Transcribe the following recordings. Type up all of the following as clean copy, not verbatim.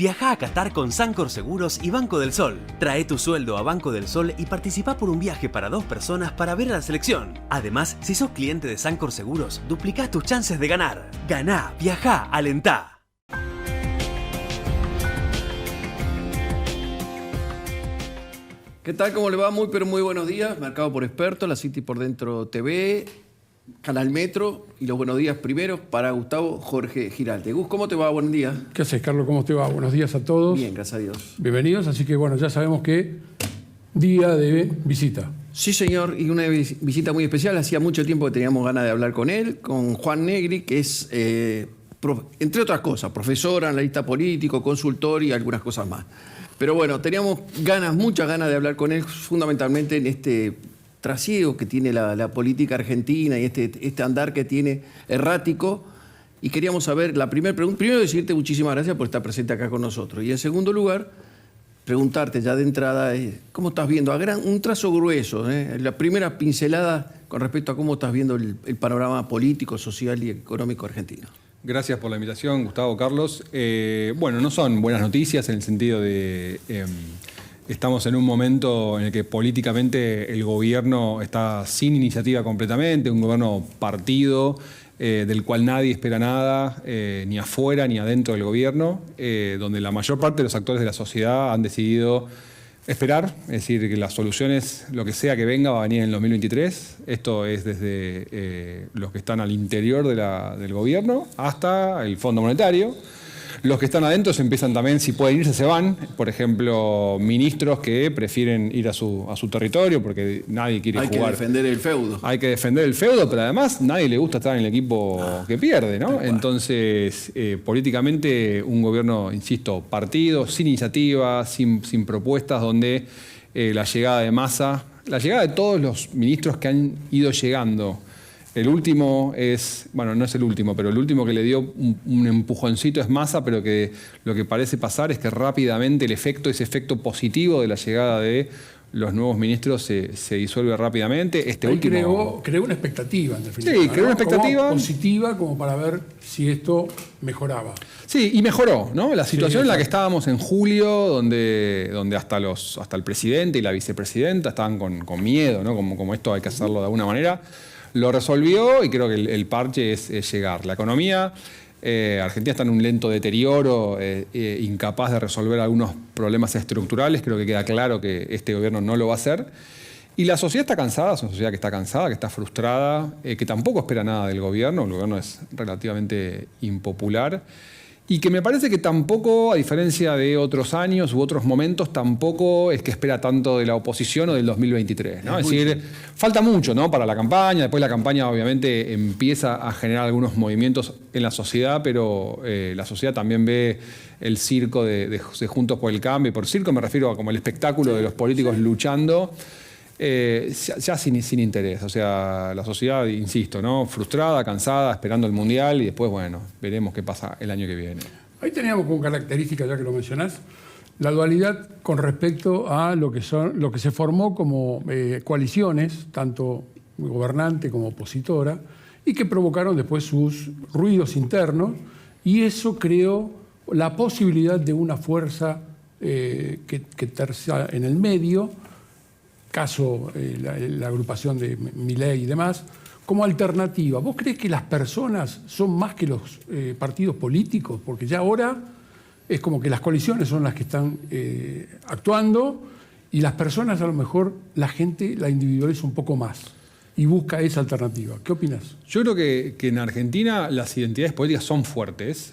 Viajá a Qatar con Sancor Seguros y Banco del Sol. Trae tu sueldo a Banco del Sol y participá por un viaje para 2 personas para ver a la selección. Además, si sos cliente de Sancor Seguros, duplicás tus chances de ganar. Ganá, viajá, alentá. ¿Qué tal? ¿Cómo le va? Muy, pero muy buenos días. Mercado por Expertos, La City por Dentro TV, Canal Metro y los buenos días primeros para Gustavo Jorge Giralde. Gus, ¿cómo te va? Buen día. ¿Qué haces, Carlos? ¿Cómo te va? Buenos días a todos. Bien, gracias a Dios. Bienvenidos. Así que, bueno, ya sabemos que día de visita. Sí, señor, y una visita muy especial. Hacía mucho tiempo que teníamos ganas de hablar con él, con Juan Negri, que es, entre otras cosas, profesor, analista político, consultor y algunas cosas más. Pero bueno, teníamos muchas ganas de hablar con él, fundamentalmente en este trasiego que tiene la política argentina y este andar que tiene errático. Y queríamos saber, la primera pregunta, primero decirte muchísimas gracias por estar presente acá con nosotros. Y en segundo lugar, preguntarte ya de entrada, ¿cómo estás viendo? Un trazo grueso, la primera pincelada con respecto a cómo estás viendo el panorama político, social y económico argentino. Gracias por la invitación, Gustavo, Carlos. Bueno, no son buenas noticias en el sentido de estamos en un momento en el que políticamente el gobierno está sin iniciativa completamente, un gobierno partido del cual nadie espera nada, ni afuera ni adentro del gobierno, donde la mayor parte de los actores de la sociedad han decidido esperar, es decir, que las soluciones, lo que sea que venga, va a venir en el 2023. Esto es desde los que están al interior del gobierno hasta el Fondo Monetario. Los que están adentro se empiezan también, si pueden irse, se van. Por ejemplo, ministros que prefieren ir a su territorio porque nadie quiere jugar. Hay que defender el feudo. Hay que defender el feudo, pero además nadie le gusta estar en el equipo que pierde, ¿no? Entonces, políticamente, un gobierno, insisto, partido, sin iniciativa, sin propuestas, donde la llegada de Massa, la llegada de todos los ministros que han ido llegando. El último es, bueno, no es el último, pero el último que le dio un empujoncito es Massa, pero que lo que parece pasar es que rápidamente ese efecto positivo de la llegada de los nuevos ministros se disuelve rápidamente. Creó una expectativa, en definitiva. Sí, creó una expectativa como positiva, como para ver si esto mejoraba. Sí, y mejoró, ¿no? La situación en la que estábamos en julio, donde hasta el presidente y la vicepresidenta estaban con miedo, ¿no? Como esto hay que hacerlo de alguna manera. Lo resolvió y creo que el parche es llegar. La economía, Argentina está en un lento deterioro, incapaz de resolver algunos problemas estructurales. Creo que queda claro que este gobierno no lo va a hacer. Y la sociedad está cansada, es una sociedad que está cansada, que está frustrada, que tampoco espera nada del gobierno. El gobierno es relativamente impopular. Y que me parece que tampoco, a diferencia de otros años u otros momentos, tampoco es que espera tanto de la oposición o del 2023, ¿no? Es decir, falta mucho, ¿no? Para la campaña. Después la campaña obviamente empieza a generar algunos movimientos en la sociedad, pero la sociedad también ve el circo de Juntos por el Cambio. Y por circo me refiero a como el espectáculo de los políticos luchando. Ya sin interés, o sea, la sociedad, insisto, ¿no? Frustrada, cansada, esperando el Mundial y después, bueno, veremos qué pasa el año que viene. Ahí teníamos como característica, ya que lo mencionás, la dualidad con respecto a lo que se formó como coaliciones, tanto gobernante como opositora, y que provocaron después sus ruidos internos, y eso creó la posibilidad de una fuerza que tercia en el medio, caso la agrupación de Milei y demás, como alternativa. ¿Vos crees que las personas son más que los partidos políticos? Porque ya ahora es como que las coaliciones son las que están actuando y las personas, a lo mejor, la gente la individualiza un poco más y busca esa alternativa. ¿Qué opinas? Yo creo que en Argentina las identidades políticas son fuertes,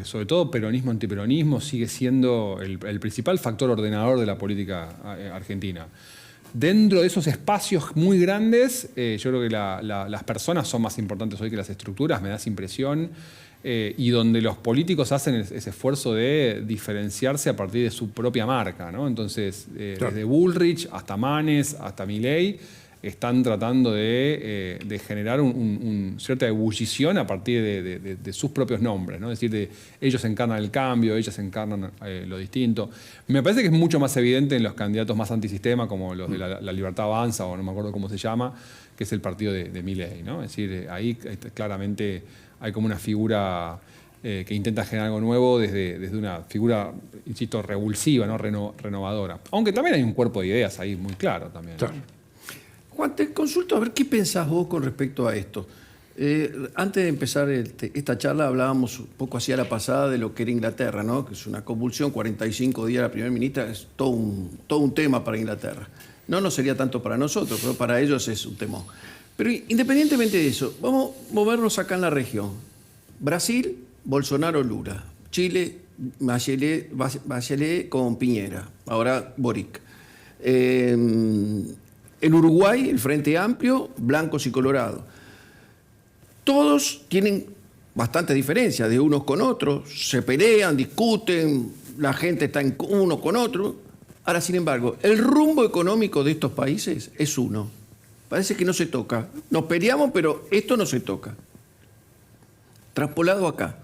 sobre todo peronismo, antiperonismo sigue siendo el principal factor ordenador de la política argentina. Dentro de esos espacios muy grandes, yo creo que las personas son más importantes hoy que las estructuras, me da esa impresión, y donde los políticos hacen ese esfuerzo de diferenciarse a partir de su propia marca, ¿no? Entonces, desde Bullrich hasta Manes, hasta Milei, están tratando de generar cierta ebullición a partir de sus propios nombres, ¿no? Es decir, ellos encarnan el cambio, ellas encarnan lo distinto. Me parece que es mucho más evidente en los candidatos más antisistema, como los de la Libertad Avanza, o no me acuerdo cómo se llama, que es el partido de Milei, ¿no? Es decir, ahí claramente hay como una figura que intenta generar algo nuevo desde una figura, insisto, revulsiva, ¿no? Renovadora. Aunque también hay un cuerpo de ideas ahí muy claro también. Claro. Juan, te consulto a ver qué pensás vos con respecto a esto. Antes de empezar esta charla hablábamos un poco hacia la pasada de lo que era Inglaterra, ¿no? Que es una convulsión, 45 días la primera ministra, es todo un tema para Inglaterra. No sería tanto para nosotros, pero para ellos es un temor. Pero independientemente de eso, vamos a movernos acá en la región. Brasil, Bolsonaro, Lula. Chile, Bachelet con Piñera. Ahora Boric. En Uruguay, el Frente Amplio, blancos y colorados. Todos tienen bastantes diferencias de unos con otros, se pelean, discuten, la gente está en uno con otro. Ahora, sin embargo, el rumbo económico de estos países es uno. Parece que no se toca. Nos peleamos, pero esto no se toca. Traspolado acá.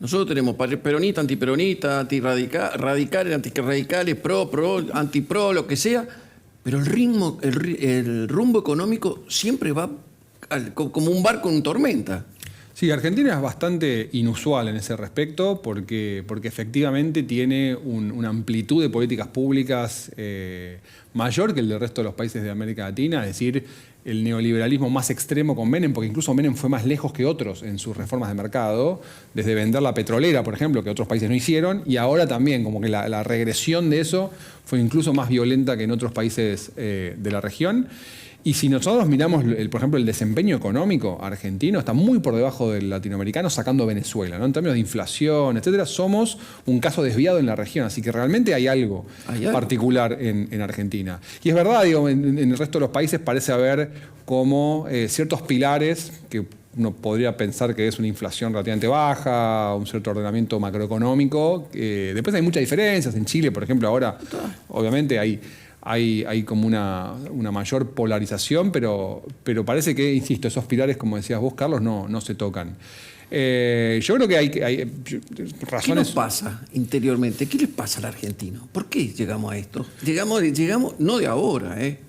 Nosotros tenemos peronistas, antiperonistas, antirradicales, antirradicales, pro, antipro, lo que sea, pero el rumbo económico siempre va como un barco en tormenta. Sí, Argentina es bastante inusual en ese respecto porque efectivamente tiene una amplitud de políticas públicas mayor que el del resto de los países de América Latina, es decir, el neoliberalismo más extremo con Menem, porque incluso Menem fue más lejos que otros en sus reformas de mercado, desde vender la petrolera, por ejemplo, que otros países no hicieron, y ahora también, como que la regresión de eso fue incluso más violenta que en otros países de la región. Y si nosotros miramos, por ejemplo, el desempeño económico argentino, está muy por debajo del latinoamericano, sacando Venezuela, ¿no? En términos de inflación, etcétera, somos un caso desviado en la región, así que realmente hay algo particular en Argentina. Y es verdad, digo, en el resto de los países parece haber como ciertos pilares que uno podría pensar que es una inflación relativamente baja, un cierto ordenamiento macroeconómico. Después hay muchas diferencias. En Chile, por ejemplo, ahora obviamente hay como una mayor polarización, pero parece que, insisto, esos pilares, como decías vos, Carlos, no se tocan. Yo creo que hay razones... ¿Qué nos pasa interiormente? ¿Qué les pasa al argentino? ¿Por qué llegamos a esto? Llegamos no de ahora, ¿eh?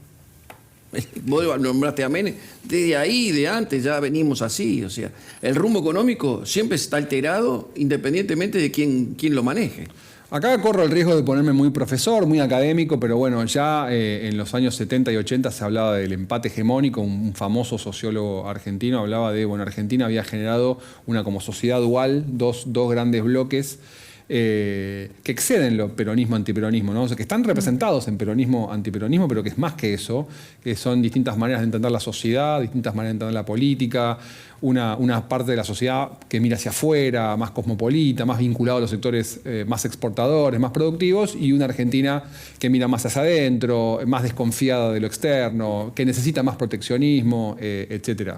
Vos nombraste a Menem, desde ahí, de antes, ya venimos así. O sea, el rumbo económico siempre está alterado independientemente de quién lo maneje. Acá corro el riesgo de ponerme muy profesor, muy académico, pero bueno, ya en los años 70 y 80 se hablaba del empate hegemónico. Un famoso sociólogo argentino hablaba de, bueno, Argentina había generado una como sociedad dual, dos grandes bloques que exceden lo peronismo-antiperonismo, ¿no? O sea, que están representados en peronismo-antiperonismo, pero que es más que eso, que son distintas maneras de entender la sociedad, distintas maneras de entender la política, una parte de la sociedad que mira hacia afuera, más cosmopolita, más vinculado a los sectores más exportadores, más productivos, y una Argentina que mira más hacia adentro, más desconfiada de lo externo, que necesita más proteccionismo, etc.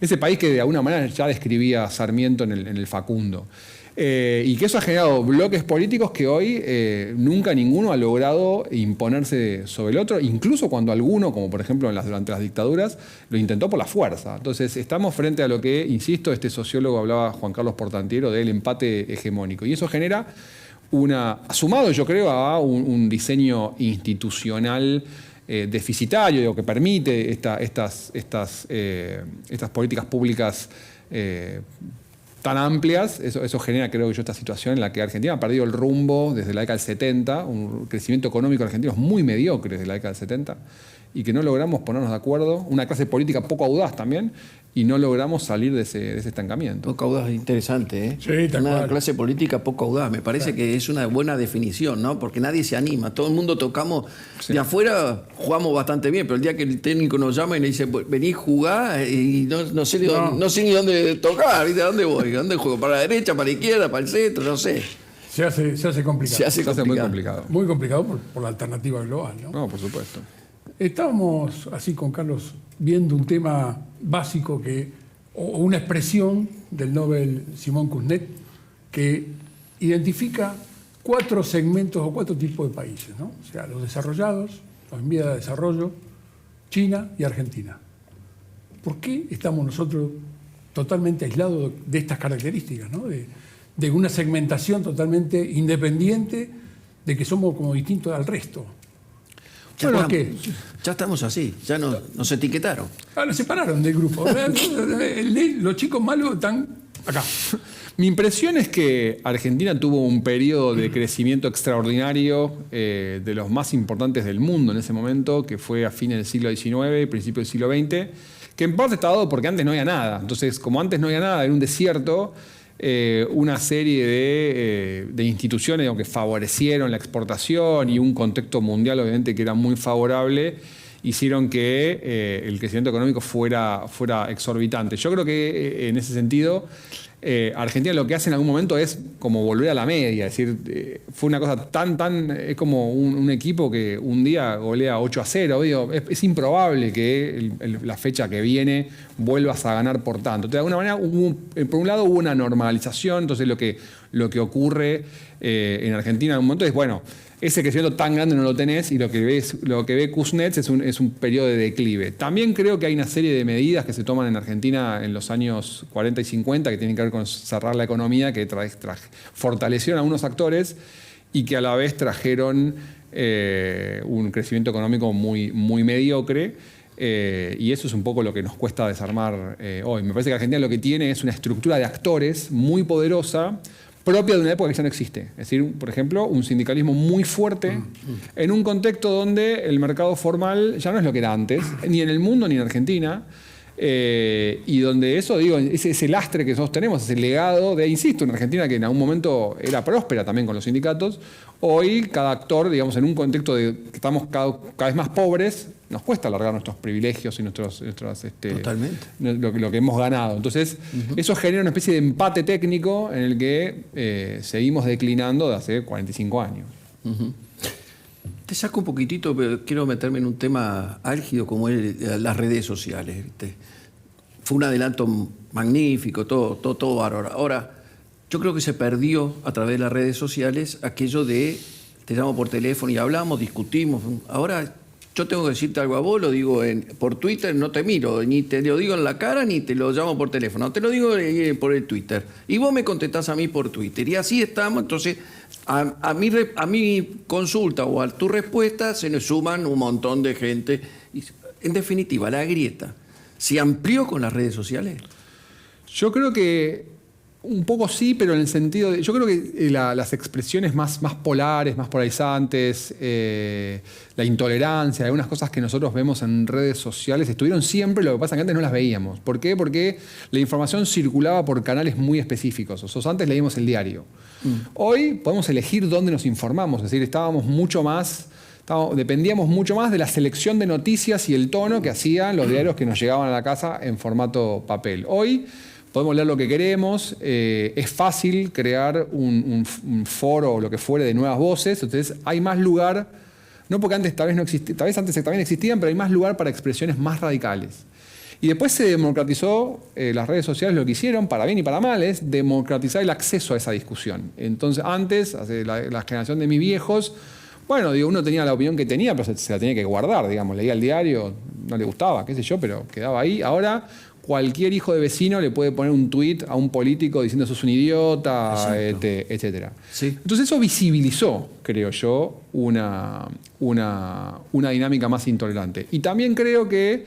Ese país que de alguna manera ya describía Sarmiento en el Facundo. Y que eso ha generado bloques políticos que hoy nunca ninguno ha logrado imponerse sobre el otro, incluso cuando alguno, como por ejemplo durante las dictaduras, lo intentó por la fuerza. Entonces estamos frente a lo que, insisto, este sociólogo hablaba, Juan Carlos Portantiero, del empate hegemónico. Y eso genera sumado yo creo a un diseño institucional deficitario, digo, que permite estas políticas públicas tan amplias. Eso genera, creo yo, esta situación en la que Argentina ha perdido el rumbo desde la década del 70, un crecimiento económico argentino muy mediocre desde la década del 70, y que no logramos ponernos de acuerdo, una clase política poco audaz también, y no logramos salir de ese estancamiento. Poco audaz es interesante, ¿eh? Sí, tal una cual. clase política poco audaz, me parece que es una buena definición, ¿no? Porque nadie se anima, todo el mundo tocamos, de afuera jugamos bastante bien, pero el día que el técnico nos llama y nos dice, vení, jugá, y no sé ni dónde tocar, ¿viste? ¿A dónde voy? ¿A dónde juego? ¿Para la derecha, para la izquierda, para el centro? No sé. Se hace complicado. Se hace muy complicado. Muy complicado por la alternativa global, ¿no? No, por supuesto. Estábamos así con Carlos viendo un tema básico o una expresión del Nobel Simón Kuznet que identifica 4 segmentos o 4 tipos de países, ¿no? O sea, los desarrollados, los en vía de desarrollo, China y Argentina. ¿Por qué estamos nosotros totalmente aislados de estas características, ¿no? De una segmentación totalmente independiente, de que somos como distintos al resto. Ya estamos así, ya nos etiquetaron. Nos separaron del grupo. Los chicos malos están Acá. Mi impresión es que Argentina tuvo un periodo de crecimiento extraordinario de los más importantes del mundo en ese momento, que fue a fines del siglo XIX, principio del siglo XX, que en parte está dado porque antes no había nada. Entonces, como antes no había nada, era un desierto, una serie de instituciones que favorecieron la exportación y un contexto mundial, obviamente, que era muy favorable, hicieron que el crecimiento económico fuera exorbitante. Yo creo que en ese sentido Argentina lo que hace en algún momento es como volver a la media, es decir, fue una cosa es como un equipo que un día golea 8-0, digo, es improbable que la fecha que viene vuelvas a ganar por tanto. Entonces, de alguna manera, por un lado hubo una normalización, entonces lo que ocurre en Argentina en un momento es, bueno, ese crecimiento tan grande no lo tenés y lo que ve Kuznets es un periodo de declive. También creo que hay una serie de medidas que se toman en Argentina en los años 40 y 50 que tienen que ver con cerrar la economía, que fortalecieron a unos actores y que a la vez trajeron un crecimiento económico muy, muy mediocre. Y eso es un poco lo que nos cuesta desarmar hoy. Me parece que Argentina lo que tiene es una estructura de actores muy poderosa, propia de una época que ya no existe. Es decir, por ejemplo, un sindicalismo muy fuerte en un contexto donde el mercado formal ya no es lo que era antes, ni en el mundo ni en Argentina, y donde eso, digo, ese lastre que nosotros tenemos, ese legado de, insisto, en Argentina que en algún momento era próspera también con los sindicatos, hoy cada actor, digamos, en un contexto de que estamos cada vez más pobres, nos cuesta alargar nuestros privilegios y Totalmente. lo que hemos ganado. Entonces, eso genera una especie de empate técnico en el que seguimos declinando de hace 45 años. Te saco un poquitito, pero quiero meterme en un tema álgido como es las redes sociales, ¿viste? Fue un adelanto magnífico, todo bárbaro. Ahora, yo creo que se perdió a través de las redes sociales aquello de te llamo por teléfono y hablamos, discutimos. Ahora yo tengo que decirte algo a vos, lo digo por Twitter, no te miro, ni te lo digo en la cara, ni te lo llamo por teléfono, te lo digo por el Twitter. Y vos me contestás a mí por Twitter. Y así estamos, entonces a mi consulta o a tu respuesta se nos suman un montón de gente. Y, en definitiva, la grieta se amplió con las redes sociales. Yo creo que un poco sí, pero en el sentido de... Yo creo que las expresiones más polares, más polarizantes, la intolerancia, algunas cosas que nosotros vemos en redes sociales estuvieron siempre, lo que pasa es que antes no las veíamos. ¿Por qué? Porque la información circulaba por canales muy específicos. Nosotros antes leímos el diario. Hoy podemos elegir dónde nos informamos, es decir, dependíamos mucho más de la selección de noticias y el tono que hacían los diarios que nos llegaban a la casa en formato papel. Hoy podemos leer lo que queremos, es fácil crear un foro o lo que fuere de nuevas voces, entonces hay más lugar, no porque antes tal vez no existía, tal vez antes también existían, pero hay más lugar para expresiones más radicales. Y después se democratizó, las redes sociales lo que hicieron, para bien y para mal, es democratizar el acceso a esa discusión. Entonces antes, hace la generación de mis viejos, bueno, digo, uno tenía la opinión que tenía, pero se la tenía que guardar, digamos, leía el diario, no le gustaba, qué sé yo, pero quedaba ahí. Ahora cualquier hijo de vecino le puede poner un tuit a un político diciendo sos un idiota, etc. Sí. Entonces eso visibilizó, creo yo, una dinámica más intolerante. Y también creo que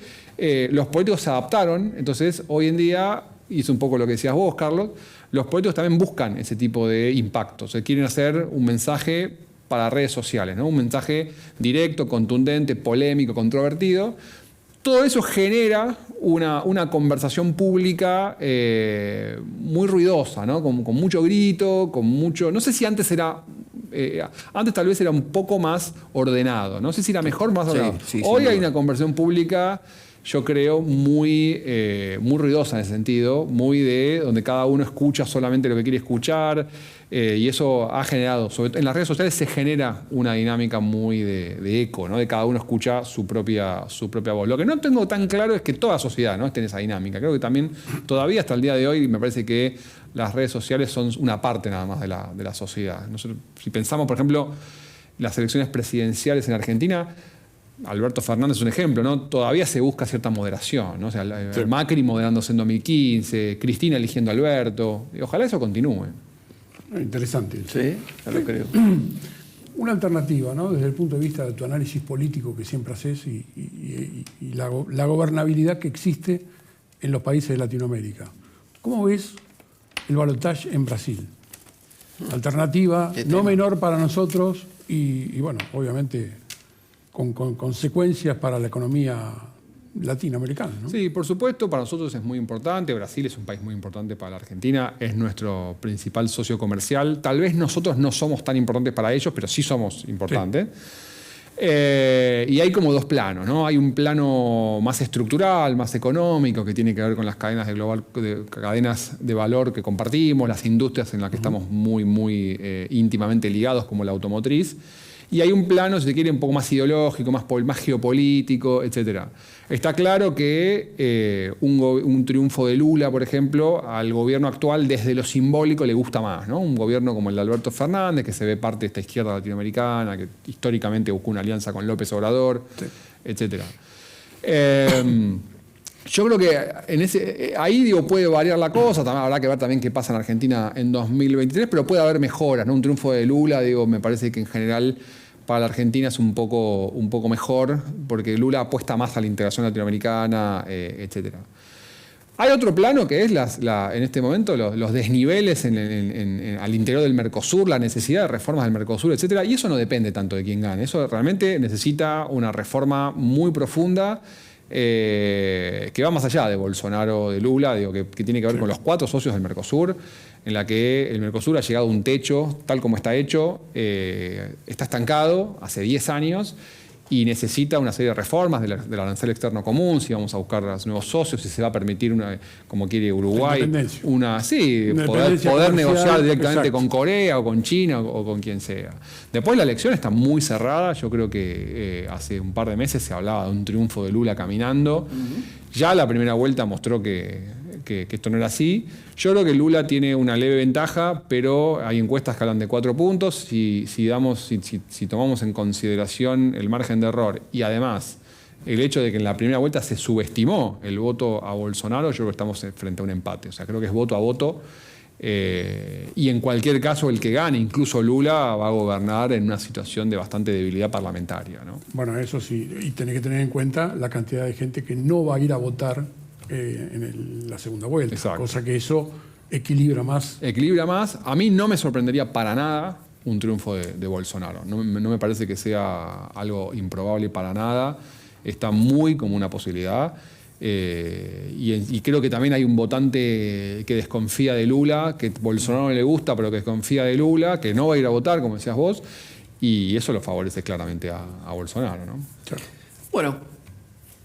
los políticos se adaptaron, entonces hoy en día, y es un poco lo que decías vos, Carlos, los políticos también buscan ese tipo de impactos. Quieren hacer un mensaje para redes sociales, ¿no? Un mensaje directo, contundente, polémico, controvertido. Todo eso genera una conversación pública muy ruidosa, ¿no? Con mucho grito, con mucho... No sé si antes era... antes tal vez era un poco más ordenado. No sé si era mejor o más ordenado. Hoy hay una conversación pública, yo creo, muy ruidosa en ese sentido, muy de donde cada uno escucha solamente lo que quiere escuchar. Y eso ha generado, en las redes sociales se genera una dinámica muy de eco, ¿no? De cada uno escucha su propia voz. Lo que no tengo tan claro es que toda sociedad, ¿no?, esté en esa dinámica. Creo que también todavía hasta el día de hoy me parece que las redes sociales son una parte nada más de la sociedad. Nosotros, si pensamos, por ejemplo, las elecciones presidenciales en Argentina, Alberto Fernández es un ejemplo, ¿no? Todavía se busca cierta moderación, ¿no? O sea, Macri moderándose en 2015, Cristina eligiendo a Alberto. Y ojalá eso continúe. Interesante. Sí, ya lo creo. Una alternativa, ¿no? Desde el punto de vista de tu análisis político que siempre haces y la gobernabilidad que existe en los países de Latinoamérica. ¿Cómo ves el balotaje en Brasil. Alternativa Qué no tema. menor para nosotros y bueno, obviamente con consecuencias para la economía latinoamericana, ¿no? Sí, por supuesto, para nosotros es muy importante. Brasil es un país muy importante para la Argentina, es nuestro principal socio comercial. Tal vez nosotros no somos tan importantes para ellos, pero sí somos importantes. Y hay como dos planos, ¿no? Hay un plano más estructural, más económico, que tiene que ver con las cadenas cadenas de valor que compartimos, las industrias en las que estamos muy íntimamente ligados, como la automotriz. Y hay un plano, si se quiere, un poco más ideológico, más geopolítico, etc. Está claro que un triunfo de Lula, por ejemplo, al gobierno actual desde lo simbólico le gusta más, ¿no? Un gobierno como el de Alberto Fernández, que se ve parte de esta izquierda latinoamericana, que históricamente buscó una alianza con López Obrador, etc. Yo creo que ahí puede variar la cosa, habrá que ver también qué pasa en Argentina en 2023, pero puede haber mejoras, ¿no? Un triunfo de Lula, me parece que en general para la Argentina es un poco mejor, porque Lula apuesta más a la integración latinoamericana, etc. Hay otro plano que es en este momento los desniveles al interior del Mercosur, la necesidad de reformas del Mercosur, etc. Y eso no depende tanto de quién gane, eso realmente necesita una reforma muy profunda, que va más allá de Bolsonaro, de Lula, que tiene que ver con los 4 socios del Mercosur, en la que el Mercosur ha llegado a un techo, tal como está hecho, está estancado hace 10 años y necesita una serie de reformas del arancel externo común, si vamos a buscar los nuevos socios, si se va a permitir, como quiere Uruguay, poder negociar directamente con Corea o con China o con quien sea. Después la elección está muy cerrada, yo creo que hace un par de meses se hablaba de un triunfo de Lula caminando. Ya la primera vuelta mostró que esto no era así. Yo creo que Lula tiene una leve ventaja, pero hay encuestas que hablan de 4 puntos. Si tomamos en consideración el margen de error y además el hecho de que en la primera vuelta se subestimó el voto a Bolsonaro, yo creo que estamos frente a un empate. O sea, creo que es voto a voto. Y en cualquier caso, el que gane, incluso Lula, va a gobernar en una situación de bastante debilidad parlamentaria, ¿no? Bueno, eso sí, y tenés que tener en cuenta la cantidad de gente que no va a ir a votar en la segunda vuelta. Exacto. Cosa que eso equilibra más. A mí no me sorprendería para nada un triunfo de Bolsonaro. No me parece que sea algo improbable para nada. Está muy como una posibilidad. Y creo que también hay un votante que desconfía de Lula, que Bolsonaro no le gusta, pero que desconfía de Lula, que no va a ir a votar, como decías vos, y eso lo favorece claramente a Bolsonaro, ¿no? Claro. Bueno,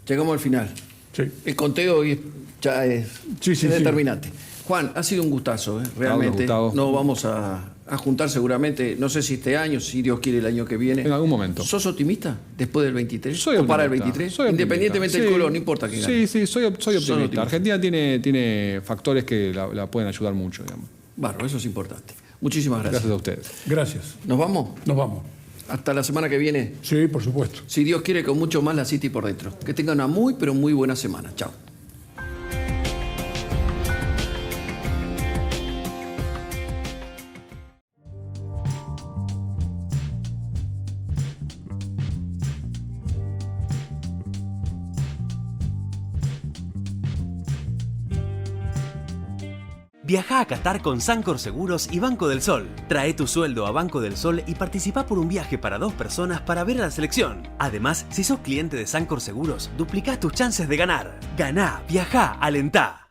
llegamos al final. Sí. El conteo hoy ya es determinante. Juan, ha sido un gustazo, realmente. Gustavo. Nos vamos a juntar seguramente, no sé si este año, si Dios quiere el año que viene. En algún momento. ¿Sos optimista después del 23? Soy ¿O optimista. para el 23? Soy Independientemente del color, no importa quién gane. Sí, soy optimista. optimistas. Argentina tiene factores que la pueden ayudar mucho, digamos. Bueno, eso es importante. Muchísimas gracias. Gracias a ustedes. Gracias. ¿Nos vamos? Nos vamos. Hasta la semana que viene. Sí, por supuesto. Si Dios quiere, con mucho más la City por dentro. Que tengan una muy, pero muy buena semana. Chao. Viaja a Qatar con Sancor Seguros y Banco del Sol. Trae tu sueldo a Banco del Sol y participa por un viaje para 2 personas para ver a la selección. Además, si sos cliente de Sancor Seguros, duplicás tus chances de ganar. Ganá, viajá, alentá.